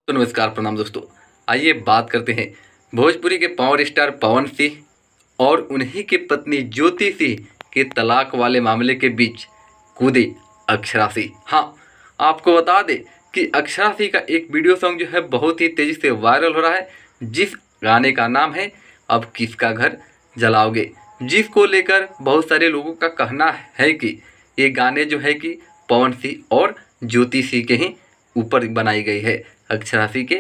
तो नमस्कार प्रणाम दोस्तों। आइए बात करते हैं भोजपुरी के पावर स्टार पवन सिंह और उन्हीं की पत्नी ज्योति सिंह के तलाक वाले मामले के बीच कूदी अक्षरा सिंह। हाँ, आपको बता दें कि अक्षरा सिंह का एक वीडियो सॉन्ग जो है बहुत ही तेज़ी से वायरल हो रहा है, जिस गाने का नाम है अब किसका घर जलाओगे, जिसको लेकर बहुत सारे लोगों का कहना है कि ये गाने जो है कि पवन सिंह और ज्योति सिंह के ही ऊपर बनाई गई है अक्षरा सिंह के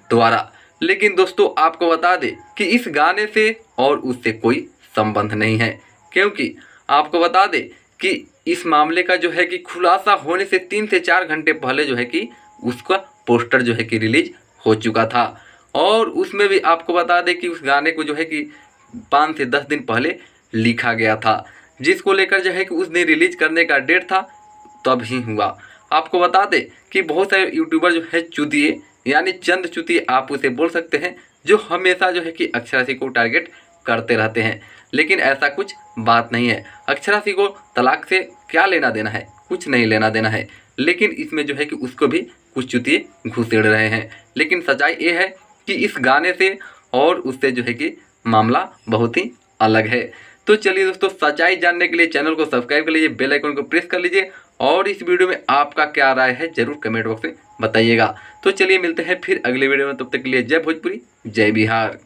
द्वारा। लेकिन दोस्तों आपको बता दें कि इस गाने से और उससे कोई संबंध नहीं है, क्योंकि आपको बता दें कि इस मामले का जो है कि खुलासा होने से 3 से 4 घंटे पहले जो है कि उसका पोस्टर जो है कि रिलीज हो चुका था। और उसमें भी आपको बता दें कि उस गाने को जो है कि 5 से 10 दिन पहले लिखा गया था, जिसको लेकर जो है कि उसने रिलीज करने का डेट था तब ही हुआ। आपको बता दें कि बहुत सारे यूट्यूबर जो है चुतिए, यानी चंद चुतिए आप उसे बोल सकते हैं, जो हमेशा जो है कि अक्षरा सिंह को टारगेट करते रहते हैं। लेकिन ऐसा कुछ बात नहीं है। अक्षरा सिंह को तलाक से क्या लेना देना है, कुछ नहीं लेना देना है। लेकिन इसमें जो है कि उसको भी कुछ चुतिए घुसेड़ रहे हैं। लेकिन सच्चाई ये है कि इस गाने से और उससे जो है कि मामला बहुत ही अलग है। तो चलिए दोस्तों, सच्चाई जानने के लिए चैनल को सब्सक्राइब कर लीजिए, बेल आइकन को प्रेस कर लीजिए और इस वीडियो में आपका क्या राय है जरूर कमेंट बॉक्स में बताइएगा। तो चलिए मिलते हैं फिर अगले वीडियो में, तब तक के लिए जय भोजपुरी जय बिहार।